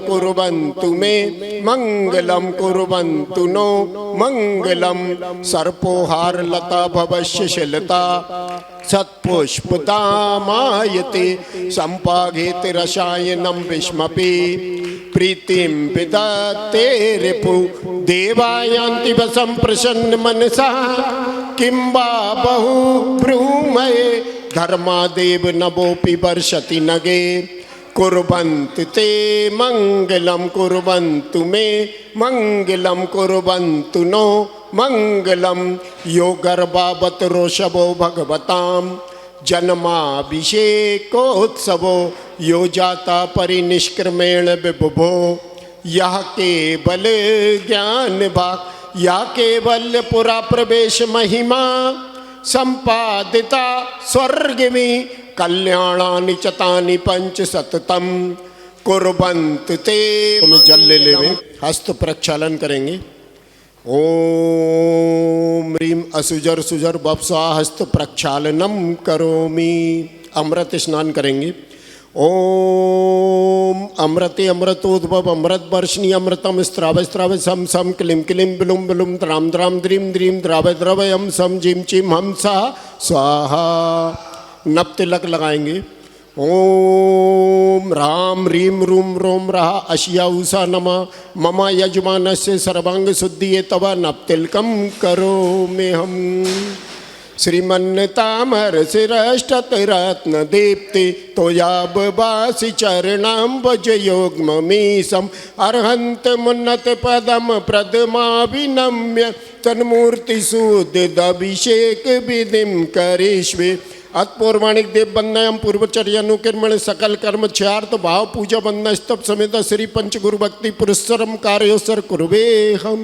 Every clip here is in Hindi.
कुर्वन्तु मे मंगलम कुर्वन्तु नो मंगलम। सर्पोहारलता भवस्य शिलता सत्पुष्पतामायते संपाघेति रसायनं विष्मपि प्रीतिं विदते रिपु देवायान्ति वसं प्रसन्न मनसा किं वा बहु ब्रूमये धर्मादेव नभोपि वर्षति नगे। कुर्वन्तु ते मंगलम कुर्वन्तु मे मंगलम कुर्वन्तु नो मंगलम। यो गर्भावत रोषभो भगवतां जन्माभिषेकोत्सवो यो जाता परिनिष्क्रमेण विभुभो। यह केवल ज्ञान भाग या केवल पुरा प्रवेश महिमा संपादिता स्वर्ग में कल्याणानि चतानि पंच सततम। कुर्वन्तु ते जल ले लेवे हस्त प्रक्षालन करेंगे। ओम ह्रीम असुजर सुजर बप्सा हस्त प्रक्षालनम करोमि। अमृत स्नान करेंगे। ओम अमृते अमृतोद्भव अमृत वर्षिणी अमृतम स्त्राव स्त्राव सम सम क्लीं क्लीं बिलुम बिलुम द्राम द्राम द्रीम द्रीम द्राव द्रवयम सम जिम चिम हम सा स्वाहा। नव तिलक लगाएंगे। ओम राम रीम रूम रोम रहा अशिया उषा नमा मम यजमानस्य सर्वांग शुद्धि तव नव तिलकम करो में हम। श्रीमन्नतामर शिरष्टरत्न दीप्ति तोयाबासी चरणाम भज योगमीशम अर्हंत मुन्नत पदम प्रदमा विनम्य तन्मूर्ति सुदिदभिषेक विधिम करिष्वे। अतपौर्वाणिक देव बंदनम पूर्वचर्य अनुकिर्मण सकल कर्म छार्थ भाव पूजा बंदन स्तव समेत श्री पंचगुरु भक्ति पुरस्सरम कार्योसर कुर्वे हम।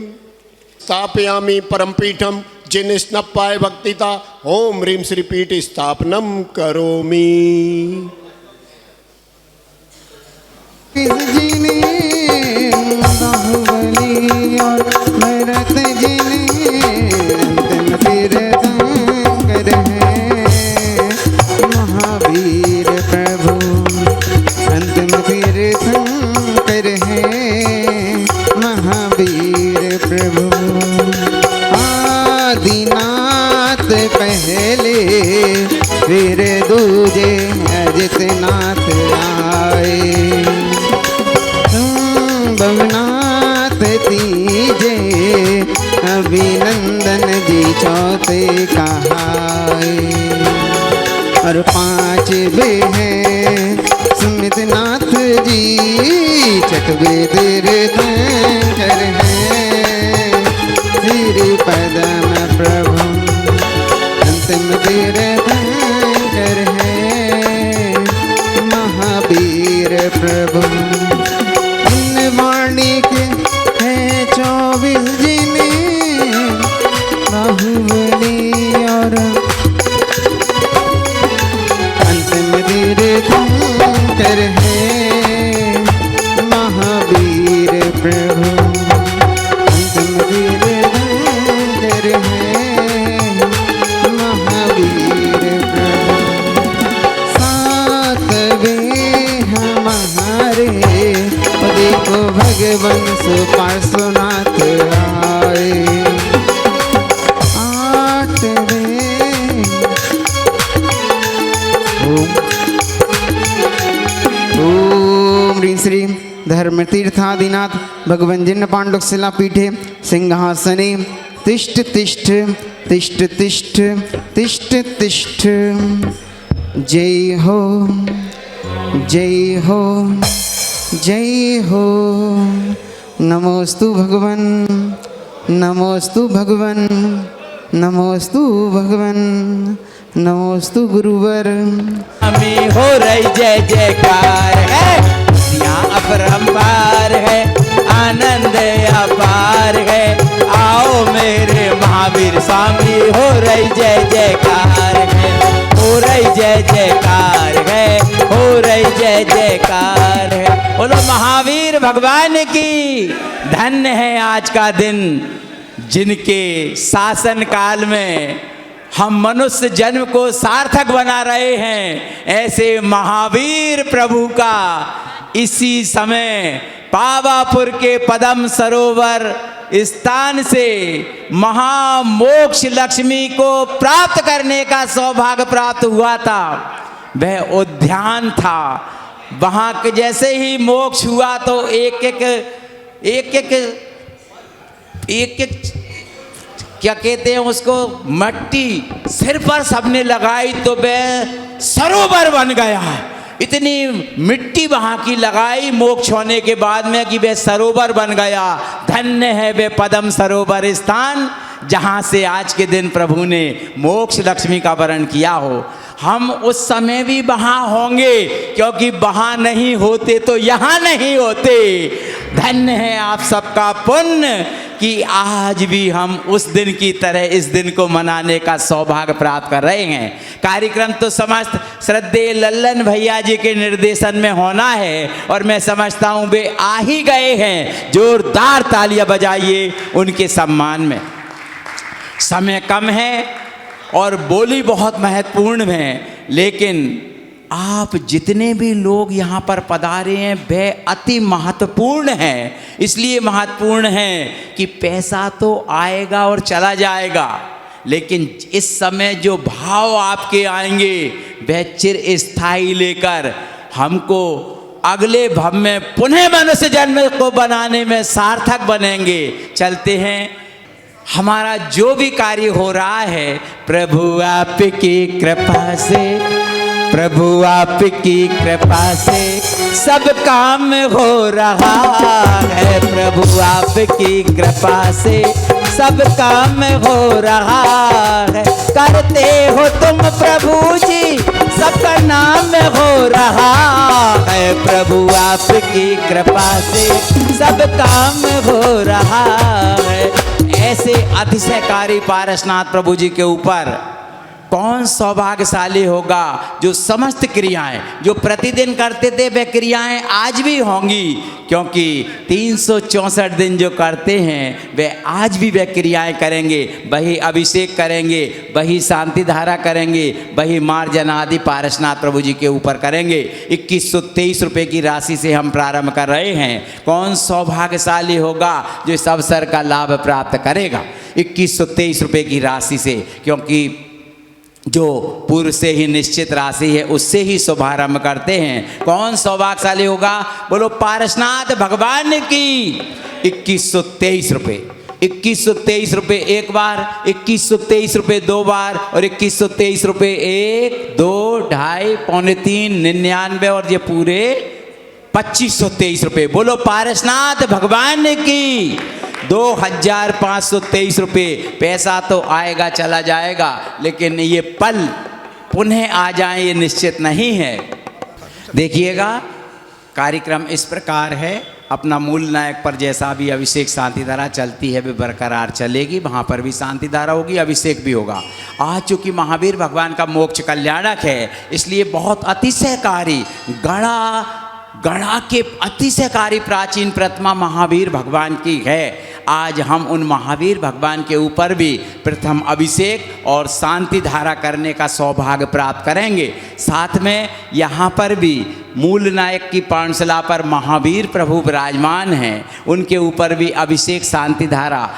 स्थापयामि परमपीठम जिन स्नप्पाय भक्तिता ओम ह्रीम श्री पीठ स्थापनम करोमि। महावीर प्रभु अंतिम तीर्थंकर है महावीर प्रभु। आदिनाथ पहले फिर दूजे अजितनाथ आए। भवनाथ तीजे अभिनंदन जी चौथे कहाए। और पांचवे हैं सुमितनाथ जी छठवे तीर्थंकर हैं श्री पदम प्रभु अंतिम तीर्थंकर हैं महावीर प्रभु। इन वाणी के हैं 24 जिन्हें बाहुबली और तीर्थंकर है महावीर प्रभु अंतिम तीर्थंकर है महावीर प्रभु। सातवें हमारे देखो भगवान सुपार्श्वनाथ आए। श्री धर्म तीर्थादिनाथ भगवान जिन पांडुक शिला पीठे सिंहासने तिष्ठ तिष्ठ तिष्ठ तिष्ठ तिष्ठ तिष्ठ। जय हो जय हो जय हो। नमोस्तु भगवान नमोस्तु भगवान नमोस्तु भगवान नमोस्तु गुरुवर। हमें हो रही जय जयकार है यहाँ अपरंपार है आनंद अपार है। आओ मेरे महावीर स्वामी हो रही जय जयकार है हो रही जय जयकार है हो रही जय जयकार है। बोलो महावीर भगवान की। धन्य है आज का दिन जिनके शासन काल में हम मनुष्य जन्म को सार्थक बना रहे हैं। ऐसे महावीर प्रभु का इसी समय पावापुर के पद्म सरोवर स्थान से महामोक्ष लक्ष्मी को प्राप्त करने का सौभाग्य प्राप्त हुआ था। वह उद्यान था, वहाँ के जैसे ही मोक्ष हुआ तो एक एक क्या कहते हैं उसको, मट्टी सिर पर सबने लगाई तो वह सरोवर बन गया। इतनी मिट्टी वहाँ की लगाई मोक्ष होने के बाद में कि वह सरोवर बन गया। धन्य है वह पद्म सरोवर स्थान जहाँ से आज के दिन प्रभु ने मोक्ष लक्ष्मी का वरण किया हो। हम उस समय भी वहाँ होंगे, क्योंकि वहाँ नहीं होते तो यहाँ नहीं होते। धन्य है आप सबका पुण्य कि आज भी हम उस दिन की तरह इस दिन को मनाने का सौभाग्य प्राप्त कर रहे हैं। कार्यक्रम तो समस्त श्रद्धेय लल्लन भैया जी के निर्देशन में होना है और मैं समझता हूँ वे आ ही गए हैं। जोरदार तालियां बजाइए उनके सम्मान में। समय कम है और बोली बहुत महत्वपूर्ण है, लेकिन आप जितने भी लोग यहाँ पर पधारे हैं वह अति महत्वपूर्ण है। इसलिए महत्वपूर्ण है कि पैसा तो आएगा और चला जाएगा, लेकिन इस समय जो भाव आपके आएंगे वह चिर स्थायी लेकर हमको अगले भव में पुनः मनुष्य जन्म को बनाने में सार्थक बनेंगे। चलते हैं, हमारा जो भी कार्य हो रहा है प्रभु आपकी कृपा से, प्रभु आपकी कृपा से सब काम हो रहा है। प्रभु आपकी कृपा से सब काम हो रहा है। करते हो तुम प्रभु जी सबका नाम हो रहा है। प्रभु आपकी कृपा से सब काम हो रहा है। ऐसे अतिशयकारी पारसनाथ प्रभु जी के ऊपर कौन सौभाग्यशाली होगा जो समस्त क्रियाएं जो प्रतिदिन करते थे वे क्रियाएं आज भी होंगी, क्योंकि 364 दिन जो करते हैं वे आज भी वे क्रियाएं करेंगे। वही अभिषेक करेंगे, वही शांति धारा करेंगे, वही मार्जन आदि पारसनाथ प्रभु जी के ऊपर करेंगे। 2123 रुपये की राशि से हम प्रारंभ कर रहे हैं। कौन सौभाग्यशाली होगा जो इस अवसर का लाभ प्राप्त करेगा 2123 रुपये की राशि से, क्योंकि जो पूर्व से ही निश्चित राशि है उससे ही शुभारंभ करते हैं। कौन सौभाग्यशाली होगा, बोलो पारसनाथ भगवान की। 2123 रुपये, 2123 रुपये एक बार, 2123 रुपये दो बार और 2123 रुपये 1, 2, 2.5, पौने 3, 99 और ये पूरे 2523 रुपये। बोलो पारसनाथ भगवान की। 2523 रुपये। पैसा तो आएगा चला जाएगा, लेकिन ये पल पुनः आ जाए ये निश्चित नहीं है। देखिएगा कार्यक्रम इस प्रकार है, अपना मूल नायक पर जैसा भी अभिषेक शांति धारा चलती है वे बरकरार चलेगी, वहाँ पर भी शांति धारा होगी, अभिषेक भी होगा। आज चूँकि महावीर भगवान का मोक्ष कल्याणक है, इसलिए बहुत अतिशयकारी गणा के अतिशयकारी प्राचीन प्रतिमा महावीर भगवान की है। आज हम उन महावीर भगवान के ऊपर भी प्रथम अभिषेक और शांति धारा करने का सौभाग्य प्राप्त करेंगे। साथ में यहाँ पर भी मूल नायक की पांचशिला पर महावीर प्रभु विराजमान हैं, उनके ऊपर भी अभिषेक शांति धारा।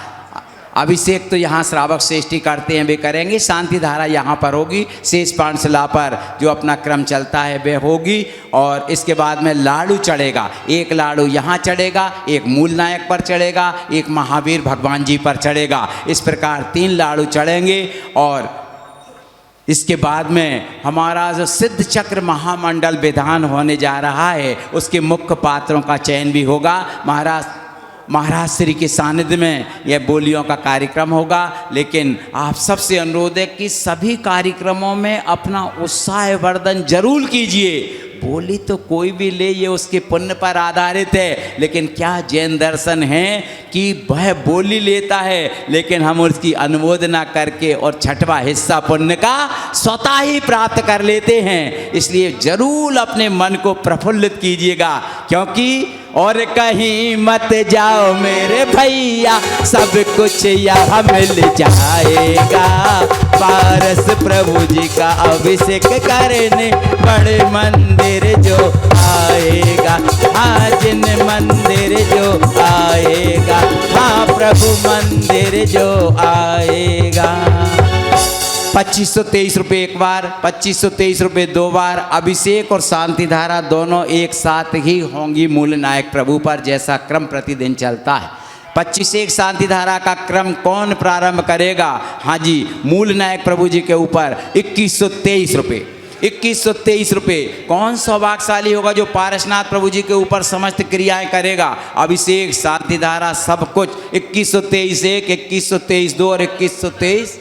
अभिषेक तो यहाँ श्रावक श्रेष्ठी करते हैं वे करेंगे, शांति धारा यहाँ पर होगी। शेष पांचशिला पर जो अपना क्रम चलता है वह होगी। और इसके बाद में लाडू चढ़ेगा, एक लाडू यहाँ चढ़ेगा, एक मूल नायक पर चढ़ेगा, एक महावीर भगवान जी पर चढ़ेगा। इस प्रकार 3 लाडू चढ़ेंगे। और इसके बाद में हमारा जो सिद्ध चक्र महामंडल विधान होने जा रहा है उसके मुख्य पात्रों का चयन भी होगा। महाराज श्री के सानिध्य में यह बोलियों का कार्यक्रम होगा। लेकिन आप सबसे अनुरोध है कि सभी कार्यक्रमों में अपना उत्साह वर्धन जरूर कीजिए। बोली तो कोई भी ले, ये उसके पुण्य पर आधारित है, लेकिन क्या जैन दर्शन है कि वह बोली लेता है लेकिन हम उसकी अनुमोदना करके और छठवां हिस्सा पुण्य का स्वतः ही प्राप्त कर लेते हैं। इसलिए जरूर अपने मन को प्रफुल्लित कीजिएगा, क्योंकि और कहीं मत जाओ मेरे भैया, सब कुछ यहाँ मिल जाएगा। पारस प्रभु जी का अभिषेक करने बड़े मंदिर जो आएगा, हाँ जिन मंदिर जो आएगा, हाँ प्रभु मंदिर जो आएगा। 2523 रुपये एक बार, 2523 रुपये दो बार। अभिषेक और शांति धारा दोनों एक साथ ही होंगी मूल नायक प्रभु पर, जैसा क्रम प्रतिदिन चलता है। 25 एक शांति धारा का क्रम कौन प्रारंभ करेगा? हाँ जी, मूल नायक प्रभु जी के ऊपर 2123 रुपये। 2123 रुपये। कौन सौभाग्यशाली होगा जो पारसनाथ प्रभु जी के ऊपर समस्त क्रियाएं करेगा? अभिषेक, शांति धारा, सब कुछ। 2123 एक, 2123 दो और 2123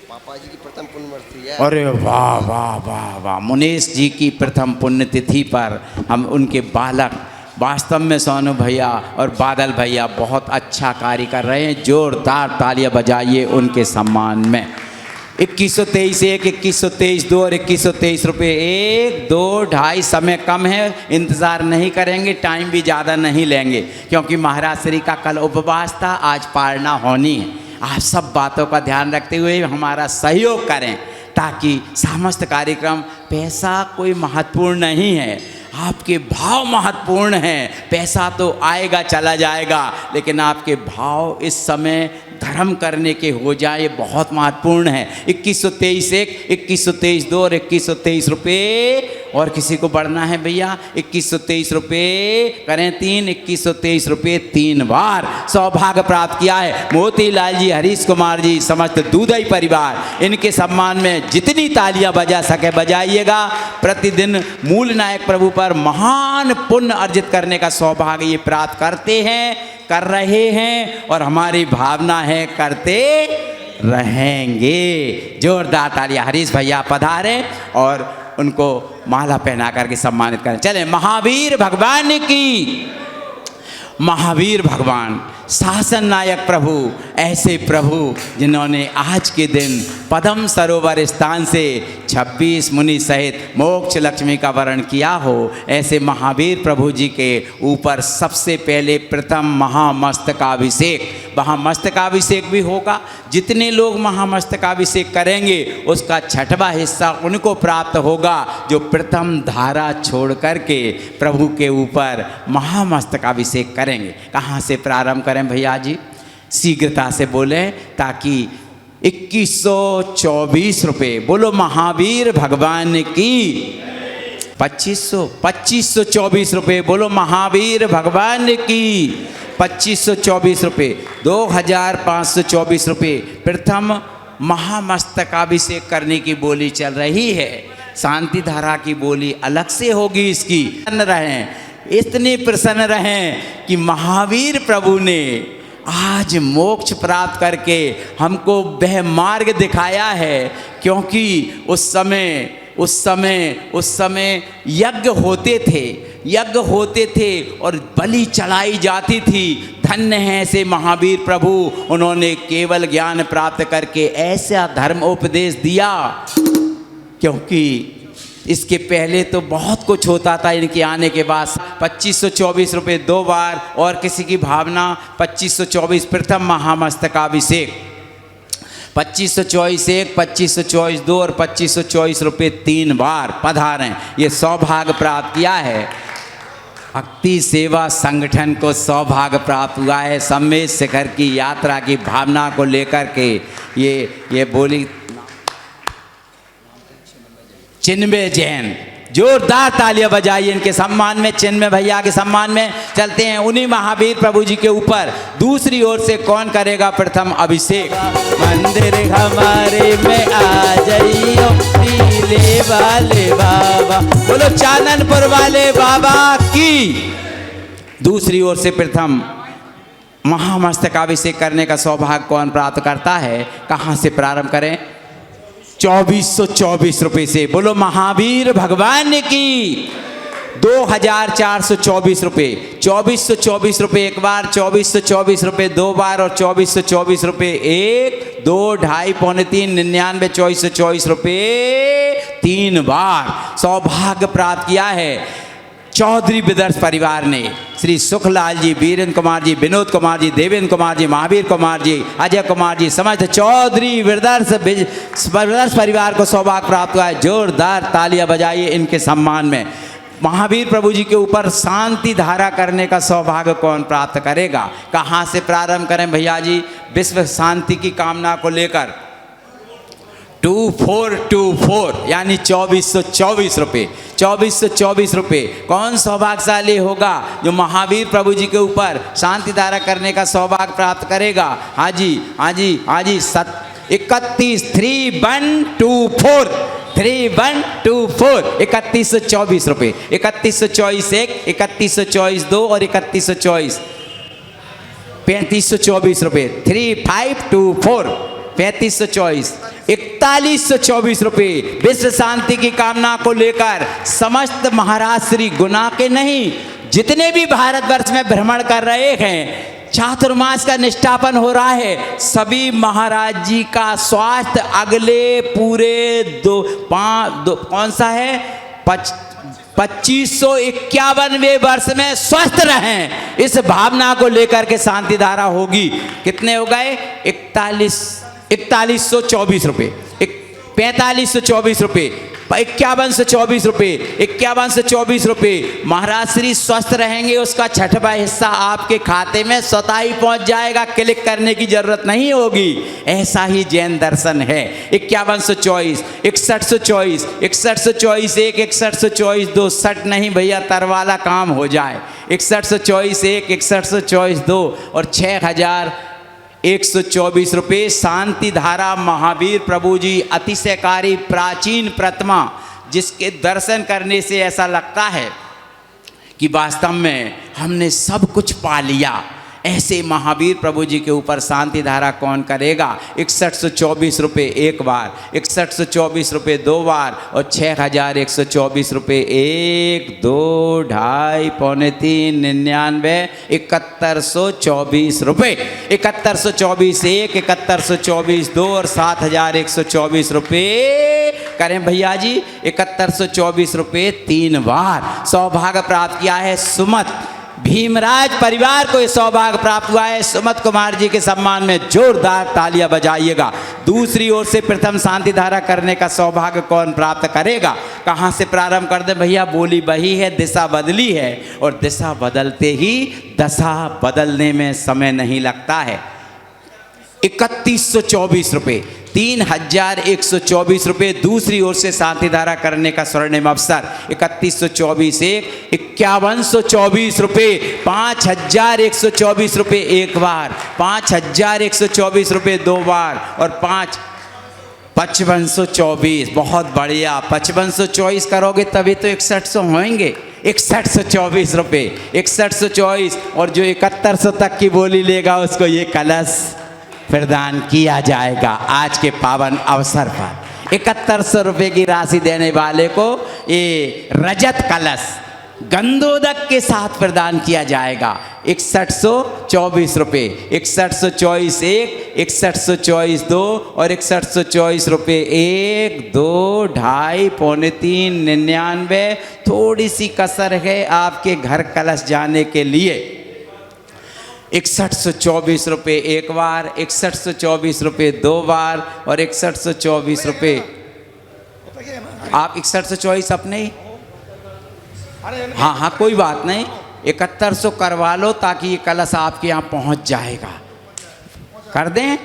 पापा जी की प्रथम पुण्यतिथि है। अरे वाह वाह वाह वाह! मुनेश जी की प्रथम पुण्यतिथि पर हम उनके बालक वास्तव में सोनू भैया और बादल भैया बहुत अच्छा कार्य कर रहे हैं। जोरदार तालियां बजाइए उनके सम्मान में। 2123 एक, 2123 दो और 2123 रुपये एक, दो, ढाई। समय कम है, इंतज़ार नहीं करेंगे, टाइम भी ज़्यादा नहीं लेंगे, क्योंकि महाराज श्री का कल उपवास था, आज पारना होनी है। आप सब बातों का ध्यान रखते हुए हमारा सहयोग करें, ताकि समस्त कार्यक्रम, पैसा कोई महत्वपूर्ण नहीं है, आपके भाव महत्वपूर्ण हैं। पैसा तो आएगा चला जाएगा, लेकिन आपके भाव इस समय धर्म करने के हो जाए, ये बहुत महत्वपूर्ण है। 2123 एक, 2123 दो और 2123 रुपये। और किसी को बढ़ना है भैया? 2123 रुपये करें तीन, 2123 रुपये तीन बार। सौभाग्य प्राप्त किया है मोतीलाल जी, हरीश कुमार जी, समस्त दूधई परिवार। इनके सम्मान में जितनी तालियां बजा सके बजाइएगा। प्रतिदिन मूल नायक प्रभु पर महान पुण्य अर्जित करने का सौभाग्य ये प्राप्त करते हैं, कर रहे हैं, और हमारी भावना है करते रहेंगे। जोरदार तालियां। हरीश भैया पधारे और उनको माला पहना करके सम्मानित करें। चले, महावीर भगवान की। महावीर भगवान शासन नायक प्रभु, ऐसे प्रभु जिन्होंने आज के दिन पद्म सरोवर स्थान से 26 मुनि सहित मोक्ष लक्ष्मी का वर्ण किया हो, ऐसे महावीर प्रभु जी के ऊपर सबसे पहले प्रथम महामस्तकाभिषेक, महामस्तकाभिषेक भी होगा। जितने लोग महामस्तकाभिषेक करेंगे उसका छठवां हिस्सा उनको प्राप्त होगा, जो प्रथम धारा छोड़ करके प्रभु के ऊपर महामस्तकाभिषेक करेंगे। कहाँ से प्रारंभ करें भैया जी? शीघ्रता से बोलें, ताकि 2124 रुपये। बोलो महावीर भगवान की। 2524 रुपये। बोलो महावीर भगवान की। 2524 रुपये। 2524 रुपये प्रथम महामस्तकाभिषेक करने की बोली चल रही है। शांति धारा की बोली अलग से होगी इसकी। रहें, इतने प्रसन्न रहें कि महावीर प्रभु ने आज मोक्ष प्राप्त करके हमको वह मार्ग दिखाया है, क्योंकि उस समय यज्ञ होते थे और बलि चढ़ाई जाती थी। धन्य है ऐसे महावीर प्रभु, उन्होंने केवल ज्ञान प्राप्त करके ऐसा धर्म उपदेश दिया, क्योंकि इसके पहले तो बहुत कुछ होता था इनके आने के बाद। 2524 रुपये दो बार। और किसी की भावना 2524 प्रथम महामस्तकाभिषेक, 2524 एक, 2524 दो और 2524 रुपये तीन बार पधारें। ये सौभाग्य प्राप्त किया है। भक्ति सेवा संगठन को सौभाग्य प्राप्त हुआ है। सम्मेद शिखर की यात्रा की भावना को लेकर के ये बोली चिन्मय जैन। जोरदार तालियां बजाइए इनके सम्मान में। चिन्मय भैया के सम्मान में चलते हैं। उन्हीं महावीर प्रभु जी के ऊपर दूसरी ओर से कौन करेगा प्रथम अभिषेक? मंदिर हमारे में आ जाइयो पीले वाले बाबा। बोलो चाननपुर वाले बाबा की। दूसरी ओर से प्रथम महामस्तकाभिषेक करने का सौभाग्य कौन प्राप्त करता है? कहाँ से प्रारंभ करें? 2424 रुपये से। बोलो महावीर भगवान की। 2424 रुपये। 2424 रुपये एक बार, 2424 रुपये दो बार और 2424 रुपये एक, दो, ढाई, पौने तीन, 99, 2424 रुपये तीन बार। सौभाग्य प्राप्त किया है चौधरी ब्रदर्स परिवार ने। श्री सुखलाल जी, वीरेंद्र कुमार जी, विनोद कुमार जी, देवेंद्र कुमार जी, महावीर कुमार जी, अजय कुमार जी, समस्त चौधरी ब्रदर्स परिवार को सौभाग्य प्राप्त हुआ है। जोरदार तालियां बजाइए इनके सम्मान में। महावीर प्रभु जी के ऊपर शांति धारा करने का सौभाग्य कौन प्राप्त करेगा? कहाँ से प्रारंभ करें भैया जी? विश्व शांति की कामना को लेकर 2424 यानी 2424 रुपये, 2424 रुपये। कौन सौभाग्यशाली होगा जो महावीर प्रभु जी के ऊपर शांति धारा करने का सौभाग्य प्राप्त करेगा? हाँ जी, हाँ जी, हाँ जी, 31 3124 3124 रुपये, 3124 1, 3124 2 और 3124 3524 रुपये, 3524 3524 4124 रुपये। विश्व शांति की कामना को लेकर समस्त महाराज श्री गुना के नहीं, जितने भी भारतवर्ष में भ्रमण कर रहे हैं, चातुर्मास का निष्ठापन हो रहा है, सभी महाराज जी का स्वास्थ्य अगले पूरे कौन सा है 2551वें वर्ष में स्वस्थ रहें, इस भावना को लेकर के शांति धारा होगी। कितने हो गए? 4124 रुपये, 4524 रुपये, 5124 रुपये, 5124 रुपये। महाराज श्री स्वस्थ रहेंगे, उसका छठवां हिस्सा आपके खाते में स्वतः ही पहुंच जाएगा, क्लिक करने की जरूरत नहीं होगी। ऐसा ही जैन दर्शन है। 5124, 6124, 6124 1, 6124 2, 60 नहीं भैया, तरवाला काम हो जाए। 6124 1, 6124 2 और 6124 रुपये। शांति धारा महावीर प्रभु जी अतिशयकारी प्राचीन प्रतिमा, जिसके दर्शन करने से ऐसा लगता है कि वास्तव में हमने सब कुछ पा लिया। ऐसे महावीर प्रभु जी के ऊपर शांति धारा कौन करेगा? 6124 रुपये एक बार, 6124 रुपये दो बार और 6124 रुपये 1 2 2.5 पौने 3 99 7124 रुपये। 7124 1, 7124 2 और 7124 रुपये करें भैया जी। 7124 रुपये 3 बार सौभाग्य प्राप्त किया है। सुमत भीमराज परिवार को यह सौभाग्य प्राप्त हुआ है। सुमत कुमार जी के सम्मान में जोरदार तालियां बजाइएगा। दूसरी ओर से प्रथम शांति धारा करने का सौभाग्य कौन प्राप्त करेगा? कहां से प्रारंभ कर दे भैया? बोली बही है, दिशा बदली है और दिशा बदलते ही दशा बदलने में समय नहीं लगता है। 3124 रुपये, 3124 रुपये। दूसरी ओर से शांति धारा करने का स्वर्णिम अवसर 3124 1, 5124 रुपये, 5124 रुपये एक बार, 5124 रुपये दो बार और 5524। बहुत बढ़िया, 5524 करोगे तभी तो 6100 होंगे। 6124 रुपये, 6124 और जो 7100 तक की बोली लेगा उसको ये कलश प्रदान किया जाएगा आज के पावन अवसर पर। 7100 रुपये की राशि देने वाले को ये रजत कलश गंधोदक के साथ प्रदान किया जाएगा। 6124 रुपये, 6124 1, 6124 2 और 6124 रुपये 1 2 2.5 पौने 3 99। थोड़ी सी कसर है आपके घर कलश जाने के लिए। 6124 रुपये एक बार, 6124 रुपये दो बार और 6124 रुपये। आप 6124 अपने ही, हाँ हाँ कोई बात नहीं, 7100 करवा लो ताकि ये कलश आपके यहाँ पहुँच जाएगा। कर दें?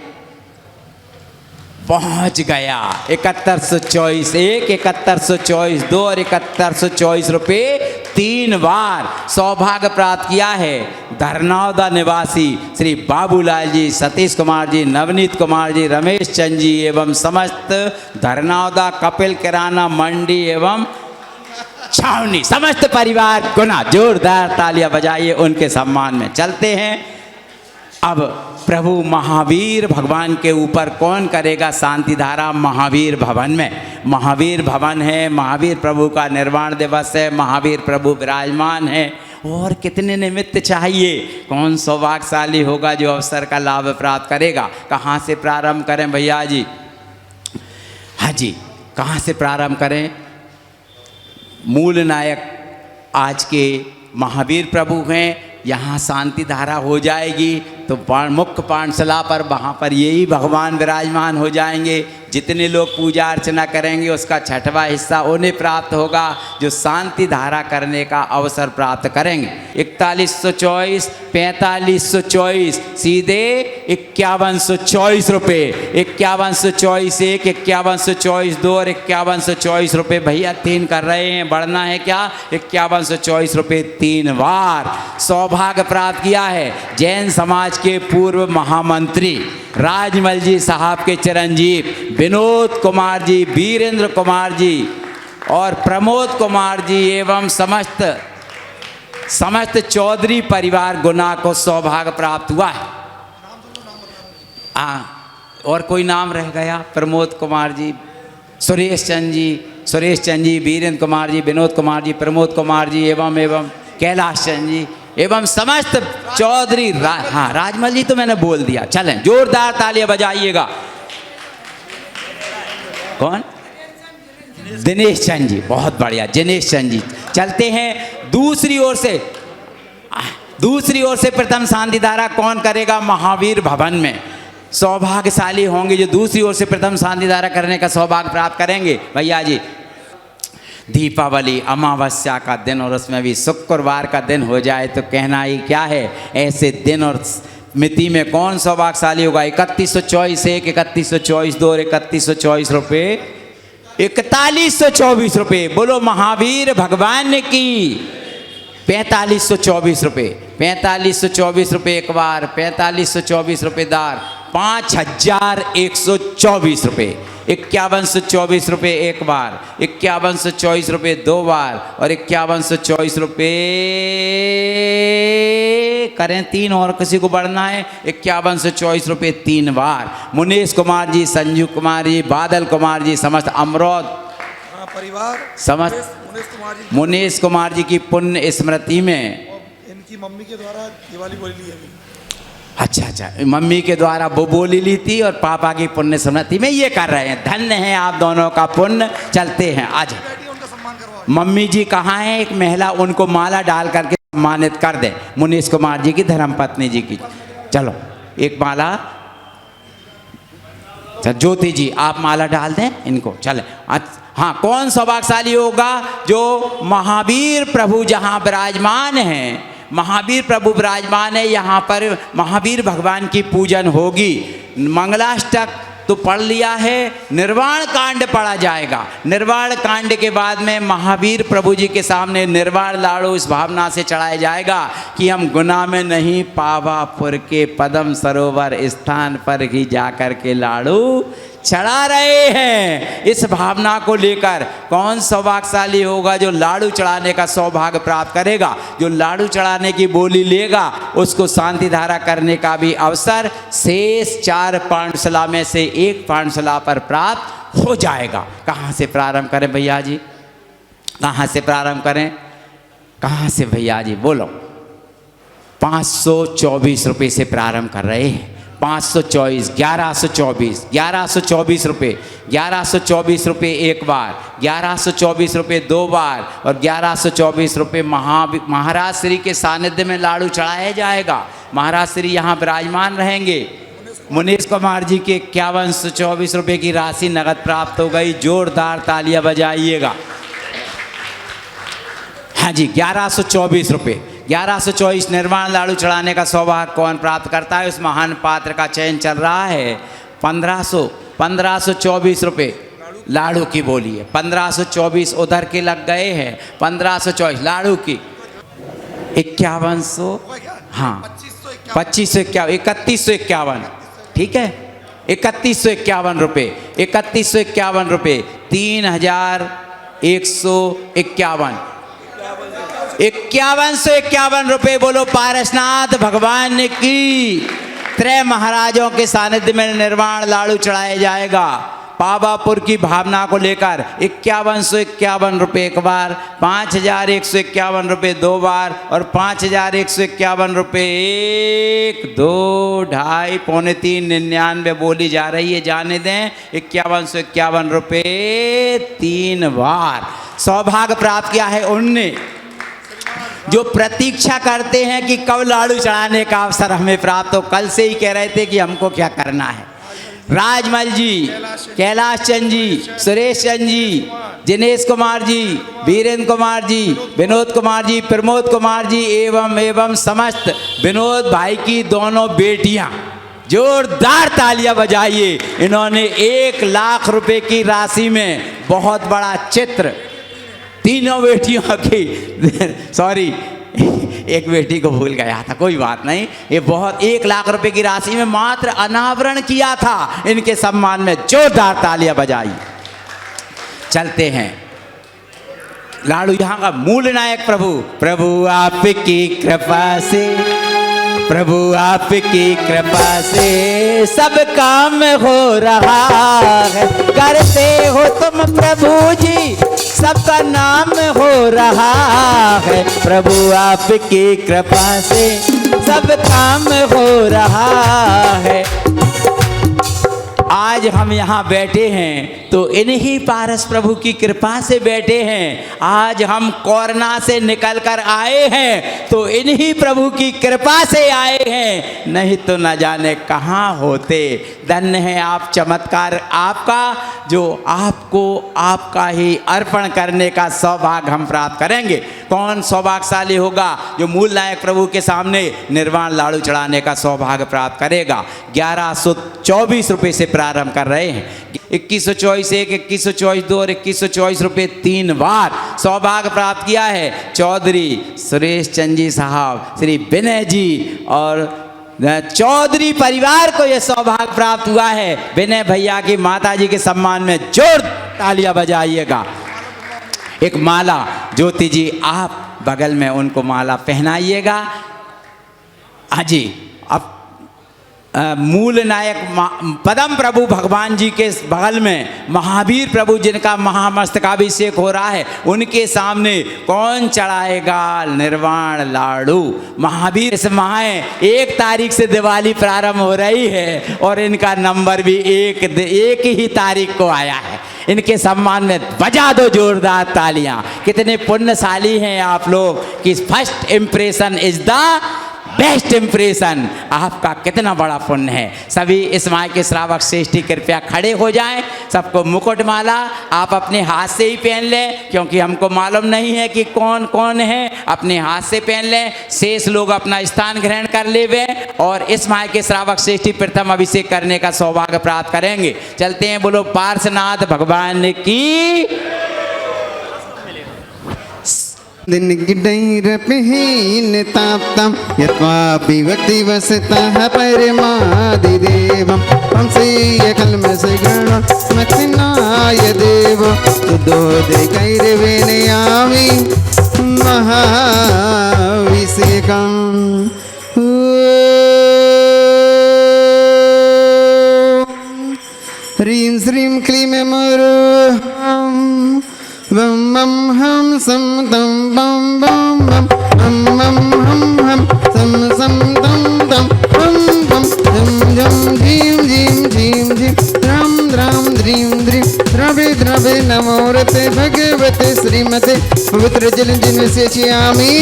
पहुँच गया। 7124 1, 7124 2 और 7124 रुपये 3 बार सौभाग्य प्राप्त किया है। धरनौदा निवासी श्री बाबूलाल जी, सतीश कुमार जी, नवनीत कुमार जी, रमेश चंद जी एवं समस्त धरनौदा कपिल किराना मंडी एवं छावनी समस्त परिवार गुना जोरदार तालियां बजाइए उनके सम्मान में। चलते हैं अब प्रभु महावीर भगवान के ऊपर कौन करेगा शांति धारा? महावीर भवन में। महावीर भवन है, महावीर प्रभु का निर्वाण दिवस है, महावीर प्रभु विराजमान है। और कितने निमित्त चाहिए? कौन सौभाग्यशाली होगा जो अवसर का लाभ प्राप्त करेगा? कहाँ से प्रारंभ करें भैया जी? हाँ जी, कहाँ से प्रारंभ करें? मूल नायक आज के महावीर प्रभु हैं, यहाँ शांति धारा हो जाएगी। तो मुख्य पाठशाला पर वहाँ पर यही भगवान विराजमान हो जाएंगे। जितने लोग पूजा अर्चना करेंगे उसका छठवां हिस्सा उन्हें प्राप्त होगा जो शांति धारा करने का अवसर प्राप्त करेंगे। 4124 4524 सीधे 5124 रुपये, 5124 1, 5124 2 और 5124 रुपये भैया 3 कर रहे हैं। बढ़ना है क्या? 5124 रुपये 3 बार। सौभाग्य प्राप्त किया है जैन समाज के पूर्व महामंत्री राजमल जी साहब के चिरंजीव विनोद कुमार जी, वीरेंद्र कुमार जी और प्रमोद कुमार जी एवं समस्त चौधरी परिवार गुना को सौभाग्य प्राप्त हुआ है। और कोई नाम रह गया? प्रमोद कुमार जी, सुरेश चंद जी, वीरेंद्र कुमार जी, विनोद कुमार जी, प्रमोद कुमार जी एवं कैलाश चंद जी एवं समस्त चौधरी हाँ राजमल जी तो मैंने बोल दिया। चलें, जोरदार तालियां बजाइएगा। कौन? दिनेश चंद जी, बहुत बढ़िया, दिनेश चंद जी। चलते हैं दूसरी ओर से प्रथम शांति धारा कौन करेगा? महावीर भवन में सौभाग्यशाली होंगे जो दूसरी ओर से प्रथम शांति धारा करने का सौभाग्य प्राप्त करेंगे। भैया जी, दीपावली अमावस्या का दिन और उसमें भी शुक्रवार का दिन हो जाए तो कहना ही क्या है। ऐसे दिन और मिति में कौन सौभाग्यशाली होगा? 3124 1, 3124 2 और 3124 रुपये 4124 रुपये। बोलो महावीर भगवान की। 4524 रुपये, 4524 रुपये एक बार, 4524 रुपये दार, 5124 रुपये, 5124 रुपये एक बार, 5124 रुपये 2 बार और 5124 रुपये करें 3 और किसी को बढ़ना है। 5124 रुपये 3 बार। मुनीश कुमार जी, संजीव कुमार जी, बादल कुमार जी, समस्त अमरोद परिवार, समस्त मुनीश कुमार जी की पुण्य स्मृति में इनकी मम्मी के द्वारा दिवाली बोली ली है। अच्छा, मम्मी के द्वारा वो बोली ली थी और पापा की पुण्य स्मृति में ये कर रहे हैं। धन्य है आप दोनों का पुण्य। चलते हैं, आज मम्मी जी कहाँ हैं? एक महिला उनको माला डाल करके सम्मानित कर दे। मुनीश कुमार जी की धर्मपत्नी जी की। चलो एक माला, ज्योति जी आप माला डाल दें इनको। चले, हाँ, कौन सौभाग्यशाली होगा? जो महावीर प्रभु जहाँ विराजमान हैं, महावीर प्रभु विराजमान है यहाँ पर, महावीर भगवान की पूजन होगी। मंगलाष्टक तो पढ़ लिया है, निर्वाण कांड पढ़ा जाएगा। निर्वाण कांड के बाद में महावीर प्रभु जी के सामने निर्वाण लाड़ू इस भावना से चढ़ाया जाएगा कि हम गुनाह में नहीं, पावापुर के पद्म सरोवर स्थान पर ही जाकर के लाड़ू चढ़ा रहे हैं। इस भावना को लेकर कौन सौभाग्यशाली होगा? जो लाड़ू चढ़ाने का सौभाग्य प्राप्त करेगा। जो लाड़ू चढ़ाने की बोली लेगा उसको शांति धारा करने का भी अवसर शेष 4 पाठशाला में से एक पाठशाला पर प्राप्त हो जाएगा। कहाँ से प्रारंभ करें भैया जी? कहाँ से प्रारंभ करें? कहाँ से भैया जी? बोलो। 524 रुपये से प्रारंभ कर रहे हैं। 524, 1124 रुपये, 1124 रुपये एक बार, 1124 रुपये 2 बार और 1124 रुपये महाराज श्री के सानिध्य में लाड़ू चढ़ाया जाएगा। महाराज श्री यहाँ विराजमान रहेंगे। मुनीश कुमार जी के 5124 रुपये की राशि नगद प्राप्त हो गई। जोरदार तालियां बजाइएगा। हाँ जी, 1124 रुपये, 1124 निर्वाण लाड़ू चढ़ाने का सौभाग्य कौन प्राप्त करता है? उस महान पात्र का चयन चल रहा है। 1524 रुपये लाड़ू की बोली है। 1524 उधर के लग गए हैं। 1524 लाड़ू की 5100, हाँ 2551, 3151, ठीक है, 3151 रुपये, 3151 रुपये, 3151, 5151 रुपये। बोलो पारसनाथ भगवान की। त्रय महाराजों के सानिध्य में निर्वाण लाड़ू चढ़ाया जाएगा। पावापुर की भावना को लेकर 5151 रुपये एक बार, 5151 रुपये 2 बार और 5151 रुपये 1, 2, 2.5, पौने 3, 99 बोली जा रही है, जाने दें। 5151 रुपये 3 बार। सौभाग्य प्राप्त किया है उनने। जो प्रतीक्षा करते हैं कि कब लाडू चढ़ाने का अवसर हमें प्राप्त हो। कल से ही कह रहे थे कि हमको क्या करना है। राजमल जी, कैलाश चंद जी, सुरेश चंद जी, जिनेश कुमार जी, वीरेंद्र कुमार जी, विनोद कुमार जी, प्रमोद कुमार जी एवं समस्त विनोद भाई की दोनों बेटियां, जोरदार तालियां बजाइए। इन्होंने 1 लाख रुपए की राशि में बहुत बड़ा चित्र तीनों बेटियों की सॉरी एक बेटी को भूल गया था, कोई बात नहीं। ये बहुत 1 लाख रुपए की राशि में मात्र अनावरण किया था। इनके सम्मान में जोरदार तालियां बजाई। चलते हैं लाडू यहाँ का मूल नायक प्रभु आपकी कृपा से, प्रभु आपकी कृपा से सब काम हो रहा है। करते हो तुम प्रभु जी सबका नाम हो रहा है। प्रभु आपकी कृपा से सब काम हो रहा है। आज हम यहाँ बैठे हैं तो इन्हीं पारस प्रभु की कृपा से बैठे हैं। आज हम कोरोना से निकल कर आए हैं तो इन्हीं प्रभु की कृपा से आए हैं, नहीं तो न जाने कहाँ होते। धन्य है आप, चमत्कार आपका, जो आपको आपका ही अर्पण करने का सौभाग्य हम प्राप्त करेंगे। कौन सौभाग्यशाली होगा जो मूल नायक प्रभु के सामने निर्वाण लाडू चढ़ाने का सौभाग्य प्राप्त करेगा। 1124 रुपये से प्रारंभ कर रहे हैं। 2124 1, 2124 2 और 2124 रुपये 3 बार सौभाग्य प्राप्त किया है। चौधरी सुरेश चंद जी साहब, श्री विनय जी और चौधरी परिवार को यह सौभाग्य प्राप्त हुआ है। विनय भैया की माता जी के सम्मान में जोर तालियां बजाइएगा। एक माला ज्योति जी आप बगल में उनको माला पहनाइएगा। हाँ जी, अब मूल नायक पदम प्रभु भगवान जी के बगल में महावीर प्रभु जिनका महामस्तकाभिषेक हो रहा है, उनके सामने कौन चढ़ाएगा निर्वाण लाडू। महावीर समाए 1 तारीख से दिवाली प्रारंभ हो रही है और इनका नंबर भी एक ही तारीख को आया है। इनके सम्मान में बजा दो जोरदार तालियां। कितने पुण्यशाली हैं आप लोग कि first impression is the best impression. आपका कितना बड़ा पुण्य है। सभी इस माय के श्रावक श्रेष्ठी कृपया खड़े हो जाएं। सबको मुकुट माला आप अपने हाथ से ही पहन लें, क्योंकि हमको मालूम नहीं है कि कौन कौन है। अपने हाथ से पहन लें। शेष लोग अपना स्थान ग्रहण कर लेवें और इस माय के श्रावक श्रेष्ठी प्रथम अभिषेक करने का सौभाग्य प्राप्त करेंगे। चलते हैं, बोलो पार्श्वनाथ भगवान की। दिन गिडैरपहीन ताप्तं यत्वा विभक्ति वसतः परमादिदेवं हंसीयकल्मषगण मक्षिणाय देव सुदोदकैर्वेनयामि महाभिषेकम्। ह्रीं श्रीं क्लीं मरुहं वं मं हं सं तं बं बं बं मं मं हं हं सं सं तं तं बं बं झं झं झीं झीं झीं झीं द्रां द्रां द्रीं द्रीं द्रवे द्रवे नमोरते भगवते श्रीमते पवित्र जल जिन्वसेचयामि।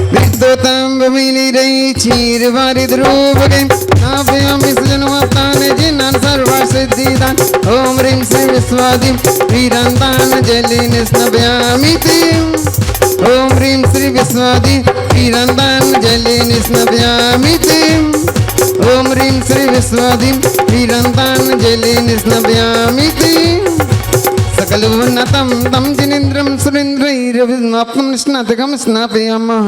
विद्वतं भूमिलिरै क्षीरवारिद्रूपके नाभ्यामि सजनवतान जिनान सर्वसिद्धिदान ओम ह्रीं श्रीं विश्वादिं वीरान्तान जलेन स्नभयामि तिं ओम ह्रीं श्रीं विश्वादिं वीरान्तान जलेन स्नभयामि तिं ओम ह्रीं श्रीं विश्वादिं वीरान्तान जलेन स्नभयामि तिं। सकलवन्नतं तं जिनेन्द्रं सुरेन्द्रैरभिस्नाप्तं स्नातकं स्नापयामः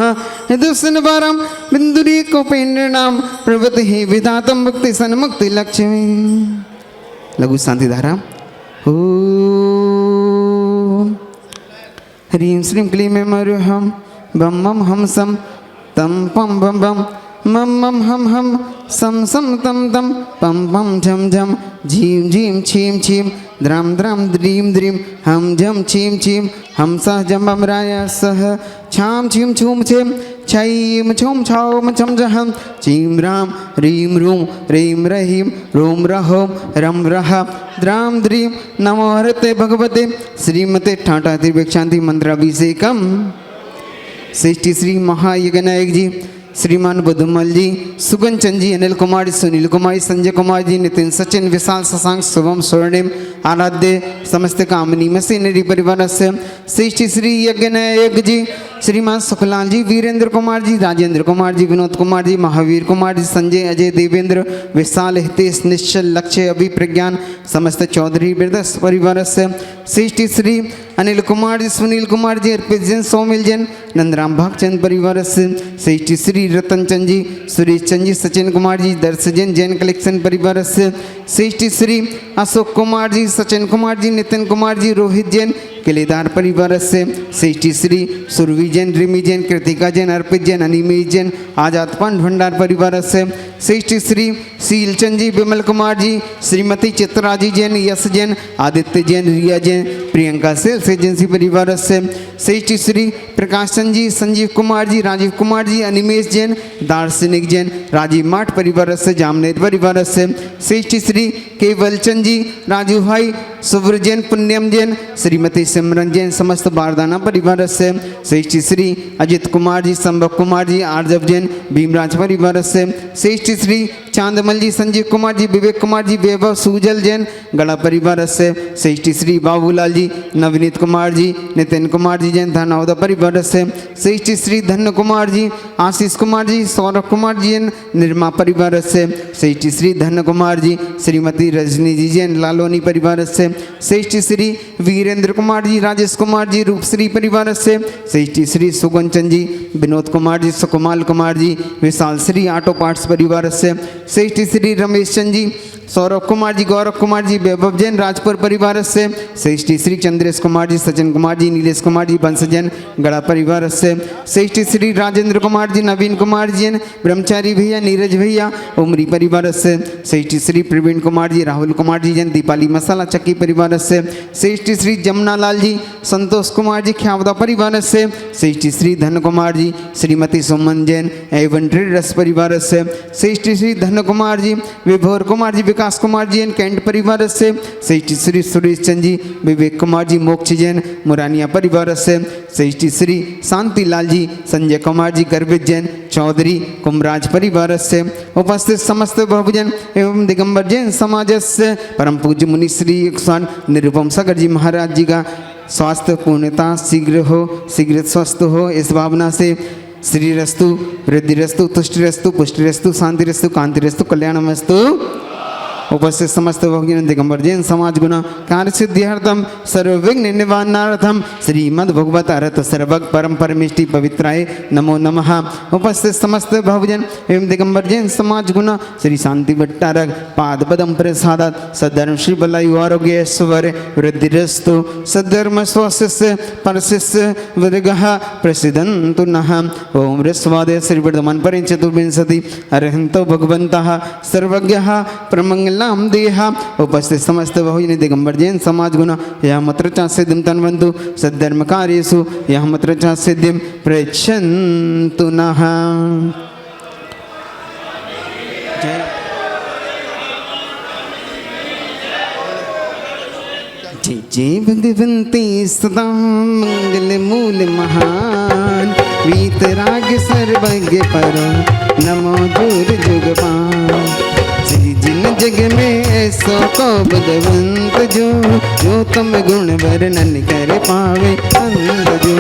यदुस्सनवरं बिन्दुरीकोपेन्द्रणां प्रवृत्तिः विधातं मुक्तिसन्मुक्तिलक्ष्मी। लघु शांति धारा। ओम ह्रीं श्रीं क्लीं मरुहं बं मं हं सं तं पं बं बं मं मं हं हं सं सं तं तं पं पं झं झं झीं झीं छीं छीं द्रां द्रां द्रीं द्रीं हं झं छीं छीं हं सः जं बं राय सः छां छीं छूं छीं छैं छौं छौं छं झं चीं रां ह्रीं रूं ह्रीं रहीं रूं रहों रं रः द्रां द्रीं नमो हरते भगवते श्रीमते ठाठा त्रिवेक्षान्ति मंत्राभिषेकम्। श्रेष्ठी श्री महायज्ञ नायक जी, श्रीमान बुद्धमल जी, सुगन चंद जी, अनिल कुमार जी, सुनील कुमार जी, संजय कुमार जी, नितिन सचिन, विशाल शशांक, शुभम स्वर्णिम, आराध्य समस्त कामनी मशीनरी परिवार से श्रेष्ठी श्री यज्ञ नायक जी, श्रीमान सुखलाल जी, वीरेंद्र कुमार जी, राजेंद्र कुमार जी, विनोद कुमार जी, महावीर कुमार जी, संजय, अजय, देवेंद्र, विशाल, हितेश, निश्चल, लक्ष्य, अभिप्रज्ञान समस्त चौधरी ब्रदर्स परिवार से श्रेष्ठी श्री अनिल कुमार जी, सुनील कुमार जी, अर्पित जैन, सौमिल जैन, नंदराम भागचंद परिवार से श्रेष्ठी श्री रतन चंद जी, सुरेश चंद जी, सचिन कुमार जी, दर्श जैन, जैन कलेक्शन परिवार से श्रेष्ठी श्री अशोक कुमार जी, सचिन कुमार जी, नितिन कुमार जी, रोहित जैन किलेदार परिवार से श्रेष्ठी श्री सुरभि जैन, रिमी जैन, कृतिका जैन, अर्पित जैन, अनिमेश जैन, आजाद पान भंडार परिवार से श्रेष्ठी श्री शीलचंद जी, विमल कुमार जी, श्रीमती चित्राजी जैन, यश जैन, आदित्य जैन, रिया जैन, प्रियंका सेल्स एजेंसी परिवार से श्रेष्ठी श्री प्रकाश चंद जी, संजीव कुमार जी, राजीव कुमार जी, अनिमेश जैन, दार्शनिक जैन, राजीव माठ परिवार से जामनेर परिवार से श्रेष्ठी श्री केवल चंद जी, राजू भाई, सुब्र जैन, पुण्यम जैन, श्रीमती सिमरन जैन समस्त बारदाना परिवार से श्रेष्ठी श्री अजित कुमार जी, संभव कुमार जी, आर्जव जैन, भीमराज परिवार से श्रेष्ठी श्री चांदमल जी, संजीव कुमार जी, विवेक कुमार जी, वैभव सुजल जैन गढ़ा परिवार से श्रेष्ठी श्री बाबूलाल जी, नवनीत कुमार जी, नितिन कुमार जी जैन धनौदा परिवार से श्रेष्ठी श्री धन्य कुमार जी, आशीष कुमार जी, सौरभ कुमार जी जैन निर्मा परिवार से श्रेष्ठी श्री धन्य कुमार जी, श्रीमती रजनी जी जैन लालोनी परिवार से श्रेष्ठी श्री वीरेंद्र कुमार जी, राजेश कुमार जी, रूपश्री परिवार से श्रेष्ठी श्री सुगन चंद जी, विनोद कुमार जी, सुकुमाल कुमार जी, विशाल श्री ऑटो पार्ट्स परिवार से श्रेष्ठी श्री रमेश चंद जी, सौरभ कुमार जी, गौरव कुमार जी, वैभव जैन राजपुर परिवार से श्रेष्ठी श्री चंद्रेश कुमार जी, सचिन कुमार जी, नीलेश कुमार जी, बंश जैन गढ़ा परिवार से श्रेष्ठी श्री राजेंद्र कुमार जी, नवीन कुमार जी, ब्रह्मचारी भैया, नीरज भैया उमरी परिवार से श्रेष्ठी श्री प्रवीण कुमार जी, राहुल कुमार जी जैन दीपाली मसाला चक्की परिवार से श्रेष्ठी श्री जमुना लाल जी, संतोष कुमार जी, ख्यावदा परिवार से श्रेष्ठी श्री धन कुमार जी, श्रीमती सुमन जैन एवं ट्रेडर्स परिवार से श्रेष्ठी श्री धन कुमार जी, विभोर कुमार जी, विकास कुमार जी एन कैंट परिवार से श्रेष्ठी श्री सुरेश चंद जी, विवेक कुमार जी, मोक्ष जैन मुरानिया परिवार से श्रेष्ठी श्री शांति लाल जी, संजय कुमार जी, गर्भित जैन चौधरी कुमराज परिवार से उपस्थित समस्त बहुजन एवं दिगंबर जैन समाज से परम पूज्य मुनि श्री निरुपम सागर जी महाराज जी का स्वास्थ्य पूर्णता शीघ्र हो, शीघ्र स्वस्थ हो, इस भावना से श्री रस्तु वृद्धि रस्तु तुष्टि रस्तु पुष्टि रस्तु शांति रस्तु कांति रस्तु कल्याणमस्तु। उपस्थित समस्त भक्तजन दिगंबर जैन समाज गुण कार्य सिद्ध्यर्थम सर्वविघ्न निवारणार्थम श्रीमद् भगवत अरहत सर्वग परम परमेष्टि पवित्राय नमो नमः। उपस्थित समस्त भक्तजन एवं दिगंबर जैन समाज गुण श्री शांति भट्टारक पाद पदम प्रसादात सद्धर्म श्री बलायु आरोग्य ऐश्वर्य वृद्धिरस्तु सद्धर्म स्वास्थ्य परशिष्य वर्गः प्रसिद्धन्तु नः। ओम ऋस्वादय श्री वर्धमान परि चतुर्विंशति अरहन्तो भगवन्तः सर्वज्ञः प्रमंगल नाम देहा। उपस्थित समस्त बहुजन दिगंबर जैन समाज गुण यह मत्र चा सिद्धिम तन्वन्तु सद्धर्म कार्येषु यह मत्र चा सिद्धिम प्रयच्छन्तु नः। जय जय भगवन्ते सदा मंगल मूल महान वीतराग सर्वज्ञ परो नमो दूर जुगपान। श्री जिन जग में ऐसो को बुद्धवंत जो तुम गुण वर्णन कर पावे अंध जो।